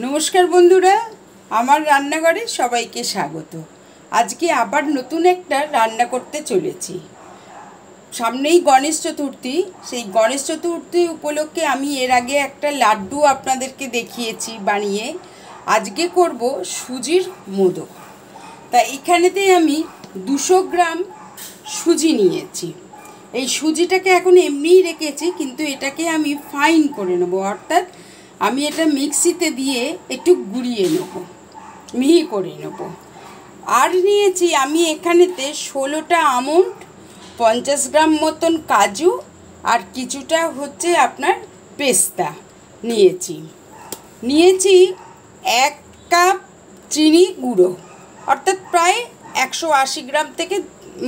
নমস্কার বন্ধুরা, আমার রান্নাঘরে সবাইকে স্বাগত। আজকে আবার নতুন একটা রান্না করতে চলেছি। সামনেই গণেশ চতুর্থী। সেই গণেশ চতুর্থী উপলক্ষে আমি এর আগে একটা লাড্ডু আপনাদেরকে দেখিয়েছি বানিয়ে। আজকে করব সুজির মোদক। তা এখানেতে আমি 200 গ্রাম সুজি নিয়েছি। এই সুজিটাকে এখন এমনিই রেখেছি, কিন্তু এটাকে আমি ফাইন করে নেব, অর্থাৎ আমি এটা মিক্সিতে দিয়ে একটু গুঁড়িয়ে নেব, মিহি করে নেব। আর নিয়েছি আমি এখানেতে 16টা আমন্ড, 50 গ্রাম মতন কাজু, আর কিছুটা হচ্ছে আপনার পেস্তা নিয়েছি। 1 কাপ চিনি গুঁড়ো, অর্থাৎ প্রায় 180 গ্রাম থেকে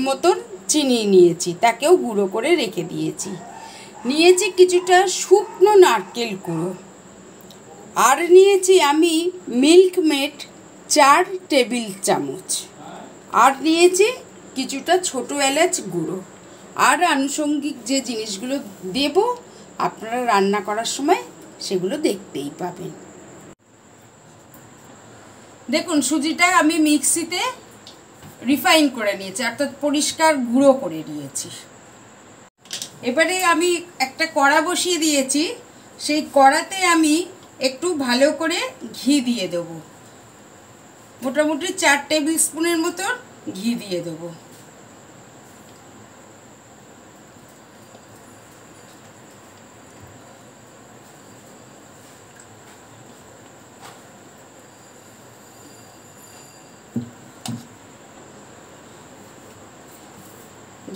মতন চিনি নিয়েছি, তাকেও গুঁড়ো করে রেখে দিয়েছি। নিয়েছি কিছুটা শুকনো নারকেল গুঁড়ো। আর নিয়েছি আমি মিল্ক মেড 4 টেবিল চামচ। আর নিয়েছি কিছুটা ছোটো এলাচ গুঁড়ো। আর আনুষঙ্গিক যে জিনিসগুলো দেব আপনারা রান্না করার সময় সেগুলো দেখতেই পাবেন। দেখুন, সুজিটা আমি মিক্সিতে রিফাইন করে নিয়েছি, অর্থাৎ পরিষ্কার গুঁড়ো করে নিয়েছি। এবারে আমি একটা কড়া বসিয়ে দিয়েছি। সেই কড়াতে আমি একটু ভালো করে ঘি দিয়ে দেবো, মোটামুটি 4 টেবিল স্পুনের মতন ঘি দিয়ে দেবো।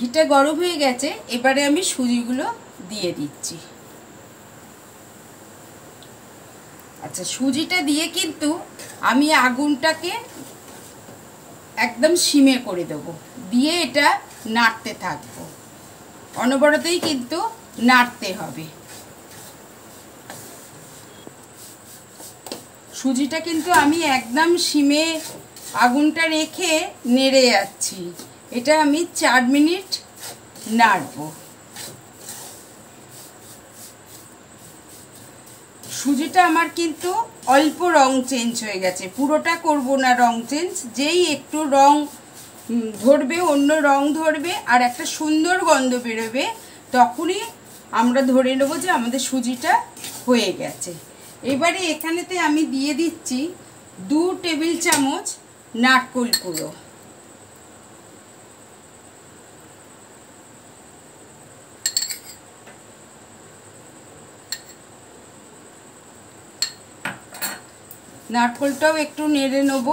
ঘিটা গরম হয়ে গেছে, এবারে আমি সুজিগুলো দিয়ে দিচ্ছি। আচ্ছা, সুজিটা দিয়ে কিন্তু আমি আগুনটাকে একদম সিমে করে দেব, দিয়ে এটা নাড়তে থাকবো। অনবরতই কিন্তু নাড়তে হবে। সুজিটা কিন্তু আমি একদম সিমে আগুনটা রেখে নেড়ে যাচ্ছি। এটা আমি 4 মিনিট নাড়বো। সুজিটা আমার কিন্তু অল্প রং চেঞ্জ হয়ে গেছে, পুরোটা করব না রং চেঞ্জ। যেই একটু রং ধরবে, অন্য রং ধরবে আর একটা সুন্দর গন্ধ বেরোবে, তখনই আমরা ধরে নেব যে আমাদের সুজিটা হয়ে গেছে। এবারে এখানেতে আমি দিয়ে দিচ্ছি 2 টেবিল চামচ নারকেল গুঁড়ো। নারকেলটাও একটু নেড়ে নেব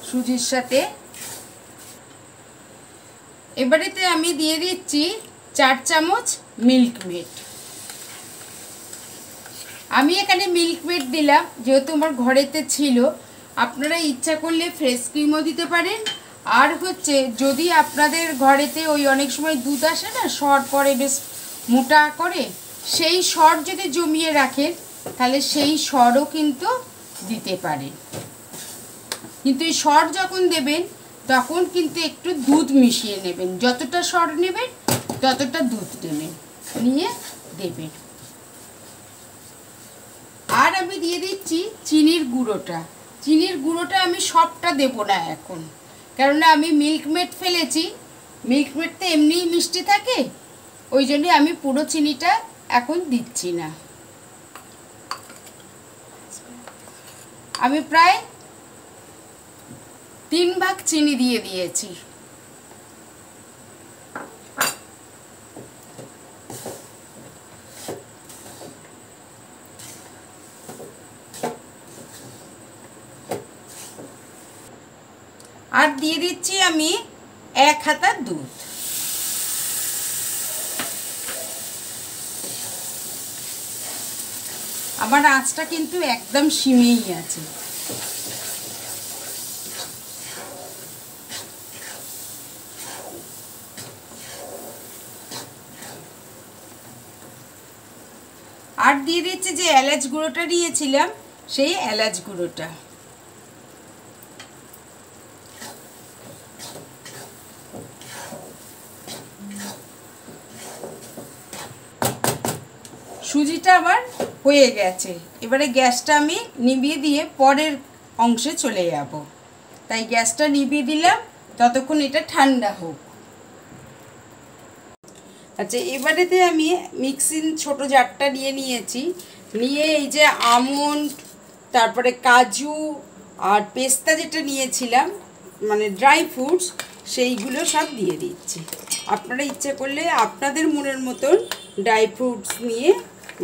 সুজির সাথে। এবারেতে আমি দিয়ে দিচ্ছি 4 চামচ মিল্ক মেড। আমি এখানে মিল্ক মেড দিলাম যেহেতু আমার ঘরেতে ছিল। আপনারা ইচ্ছা করলে ফ্রেশ ক্রিমও দিতে পারেন। আর হচ্ছে যদি আপনাদের ঘরেতে ওই অনেক সময় দুধ আসে না, সর পরে বেশ মোটা করে, সেই সর যদি জমিয়ে রাখেন তাহলে সেই সরও কিন্তু দিতে পারেন। কিন্তু এই সর যখন দেবেন তখন কিন্তু একটু দুধ মিশিয়ে নেবেন, যতটা সর নেবেন ততটা দুধ নেবেন, নিয়ে দেবেন। আর আমি দিয়ে দিচ্ছি চিনির গুঁড়োটা। চিনির গুঁড়োটা আমি সবটা দেব না এখন, কেননা আমি মিল্ক মেড ফেলেছি। মিল্ক মেড তো এমনিই মিষ্টি থাকে, ওই জন্যে আমি পুরো চিনিটা এখন দিচ্ছি না। আমি প্রায় 3 ভাগ চিনি দিয়ে দিয়েছি। আর দিয়ে দিচ্ছি আমি 1 হাতা দুধ। আমার আঁচটা কিন্তু একদম সিমেই আছে। আর দিয়ে দিচ্ছি যে এলাচ গুঁড়োটা নিয়েছিলাম, সেই এলাচ গুঁড়োটা। সুজিটা আমার হয়ে গেছে। এবারে গ্যাসটা আমি নিভিয়ে দিয়ে পরের অংশে চলে যাব। তাই গ্যাসটা নিভিয়ে দিলাম, ততক্ষণ এটা ঠান্ডা হোক। আচ্ছা, এবারেতে আমি মিক্সিং ছোট জারটা নিয়েছি। নিয়ে এই যে আমন্ড, তারপরে কাজু আর পেস্তা যেটা নিয়েছিলাম, মানে ড্রাই ফ্রুটস, সেইগুলো সব দিয়ে দিচ্ছি। আপনারা ইচ্ছে করলে আপনাদের মনের মতন ড্রাই ফ্রুটস নিয়ে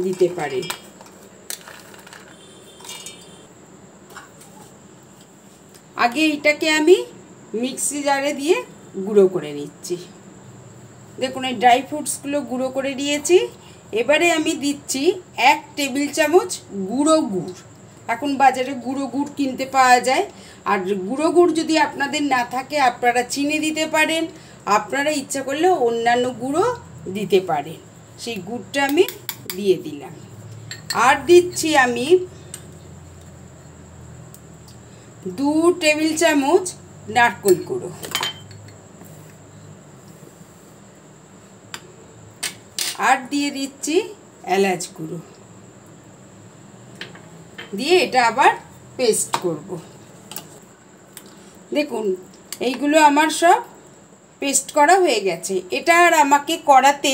দিতে পারেন। আগে এটাকে আমি মিক্সি জারে দিয়ে গুঁড়ো করে নিচ্ছি। দেখুন এই ড্রাই ফ্রুটসগুলো গুঁড়ো করে নিয়েছি। এবারে আমি দিচ্ছি 1 টেবিল চামচ গুঁড়ো গুড়। এখন বাজারে গুঁড়ো গুড় কিনতে পাওয়া যায়। আর গুঁড়ো গুড় যদি আপনাদের না থাকে আপনারা চিনি দিতে পারেন, আপনারা ইচ্ছা করলে অন্যান্য গুঁড়ো দিতে পারেন। সেই গুড়টা আমি দিয়ে দিলাম। আর দিচ্ছি আমি 2 টেবিল চামচ নারকেল গুঁড়ো। আর দিয়ে দিচ্ছি এলাচ গুঁড়ো। দিয়ে এটা আবার পেস্ট করব। দেখুন এইগুলো আমার সব পেস্ট করা হয়ে গেছে। এটা আর আমাকে কড়াতে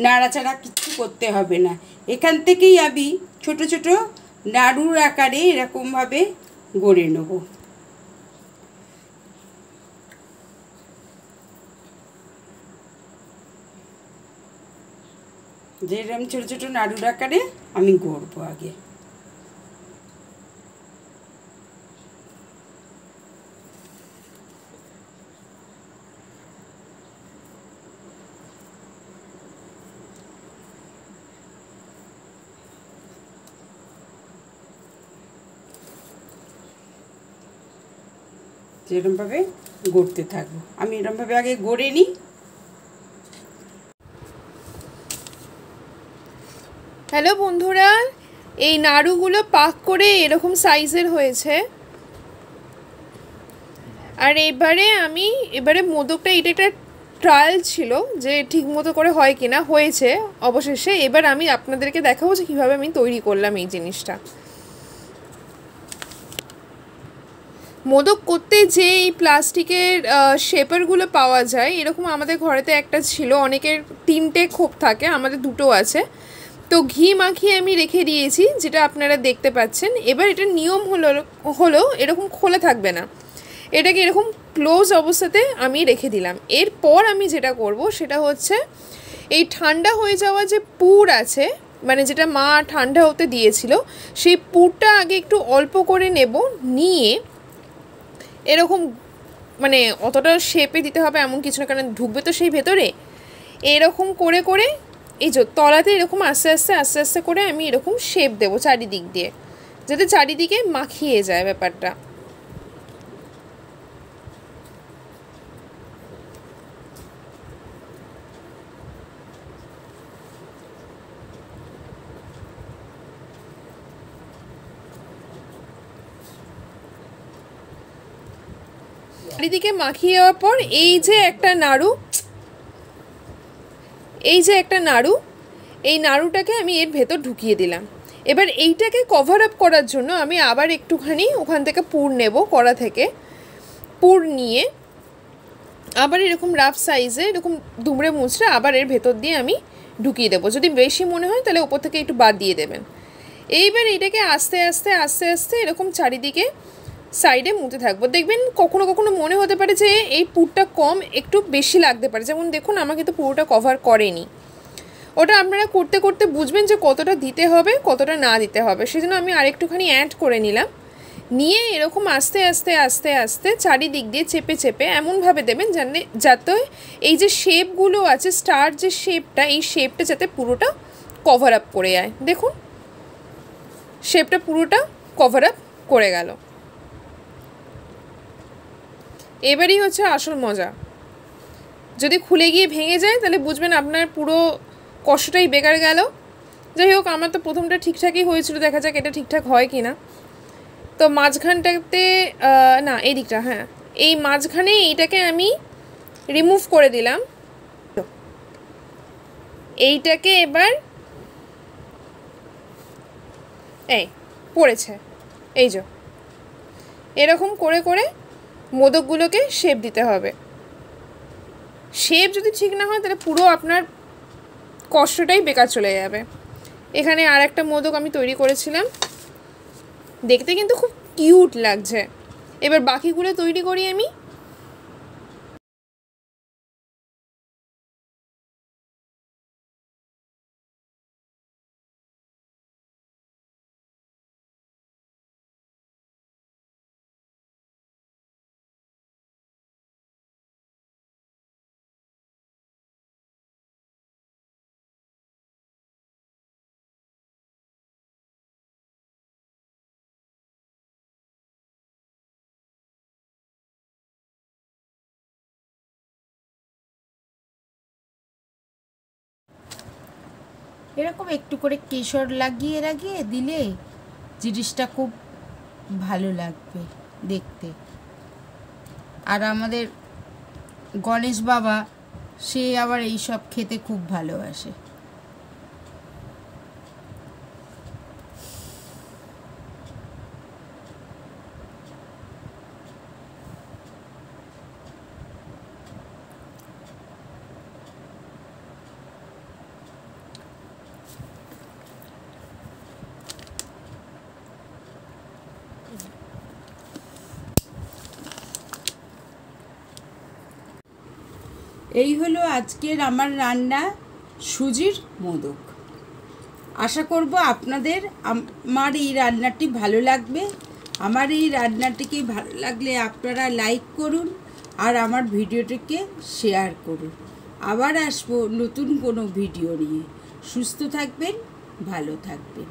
নাড়াচাড়া কিছু করতে হবে না। এখান থেকেই আমি ছোট ছোট নাড়ুর আকারে এরকমভাবে গড়ে নেব। যেরকম ছোট ছোট নাড়ুর আকারে আমি গড়বো আগে। যেরকমভাবে গড়তে থাকবো, আমি এরকমভাবে আগে গড়ে নিই। হ্যালো বন্ধুরা, এই নাড়ুগুলো পাক করে এরকম সাইজের হয়েছে। আর এবারে মোদকটা, এটা একটা ট্রায়াল ছিল যে ঠিক মতো করে হয় কিনা, হয়েছে অবশেষে। এবার আমি আপনাদেরকে দেখাবো যে কীভাবে আমি তৈরি করলাম এই জিনিসটা। মোদক করতে যে এই প্লাস্টিকের শেপারগুলো পাওয়া যায়, এরকম আমাদের ঘরেতে একটা ছিল, অনেকের 3টে খোপ থাকে, আমাদের 2টো আছে। তো ঘি মাখিয়ে আমি রেখে দিয়েছি, যেটা আপনারা দেখতে পাচ্ছেন। এবার এটার নিয়ম হলো এরকম খোলা থাকবে না, এটাকে এরকম ক্লোজ অবস্থাতে আমি রেখে দিলাম। এরপর আমি যেটা করব সেটা হচ্ছে এই ঠান্ডা হয়ে যাওয়া যে পুর আছে, মানে যেটা মা ঠান্ডা হতে দিয়েছিল, সেই পুরটা আগে একটু অল্প করে নেব। নিয়ে এরকম, মানে অতটা শেপে দিতে হবে এমন কিছু না, কারণ ঢুকবে তো সেই ভেতরে। এরকম করে করে এই যে তলাতে এরকম আস্তে আস্তে আস্তে আস্তে করে আমি এরকম শেপ দেবো চারিদিক দিয়ে, যাতে চারিদিকে মাখিয়ে যায় ব্যাপারটা। চারিদিকে মাখিয়ে যাওয়ার পর এই যে একটা নাড়ু, এই নাড়ুটাকে আমি এর ভেতর ঢুকিয়ে দিলাম। এবার এইটাকে কভার আপ করার জন্য আমি আবার একটুখানি ওখান থেকে পুর নেব, কড়া থেকে পুর নিয়ে আবার এরকম রাফ সাইজে এরকম দুমড়ে মুচড়ে আবার এর ভেতর দিয়ে আমি ঢুকিয়ে দেবো। যদি বেশি মনে হয় তাহলে ওপর থেকে একটু বাদ দিয়ে দেবেন। এইবার এটাকে আস্তে আস্তে আস্তে আস্তে এরকম চারিদিকে সাইডে মুতে থাকবো। দেখবেন কখনো কখনো মনে হতে পারে যে এই পুরটা কম, একটু বেশি লাগতে পারে। যেমন দেখুন আমাকে তো পুরোটা কভার করেনি। ওটা আপনারা করতে করতে বুঝবেন যে কতটা দিতে হবে কতটা না দিতে হবে। সেজন্য আমি আরেকটুখানি অ্যাড করে নিলাম। নিয়ে এরকম আস্তে আস্তে আস্তে আস্তে চারিদিক দিয়ে চেপে চেপে এমনভাবে দেবেন যাতে এই যে শেপগুলো আছে, স্টার যে শেপটা, এই শেপটা যাতে পুরোটা কভার আপ করে যায়। দেখুন শেপটা পুরোটা কভার আপ করে গেল। এবারই হচ্ছে আসল মজা। যদি খুলে গিয়ে ভেঙে যায় তাহলে বুঝবেন আপনার পুরো কষ্টটাই বেকার গেল। যাই হোক, আমার তো প্রথমটা ঠিকঠাকই হয়েছিল, দেখা যাক এটা ঠিকঠাক হয় কি না। তো মাঝখানটাতে না, এই দিকটা, হ্যাঁ এই মাঝখানে এইটাকে আমি রিমুভ করে দিলাম। এইটাকে এবার এই পড়েছে, এই যে এরকম করে করে মোদকগুলোকে শেপ দিতে হবে। শেপ যদি ঠিক না হয় তাহলে পুরো আপনার কষ্টটাই বেকার চলে যাবে। এখানে আর একটা মোদক আমি তৈরি করেছিলাম, দেখতে কিন্তু খুব কিউট লাগছে। এবার বাকিগুলো তৈরি করি আমি। এরকম একটু করে কেশর লাগিয়ে লাগিয়ে দিলে জিনিসটা খুব ভালো লাগবে দেখতে। আর আমাদের গণেশ বাবা সে আবার এই সব খেতে খুব ভালোবাসে। এই হলো আজকের আমার রান্না, সুজির মোদক। আশা করব আপনাদের আমার এই রান্নাটি ভালো লাগবে। আমার এই রান্নাটিকে ভালো লাগলে আপনারা লাইক করুন আর আমার ভিডিওটিকে শেয়ার করুন। আবার আসবো নতুন কোনো ভিডিও নিয়ে। সুস্থ থাকবেন, ভালো থাকবেন।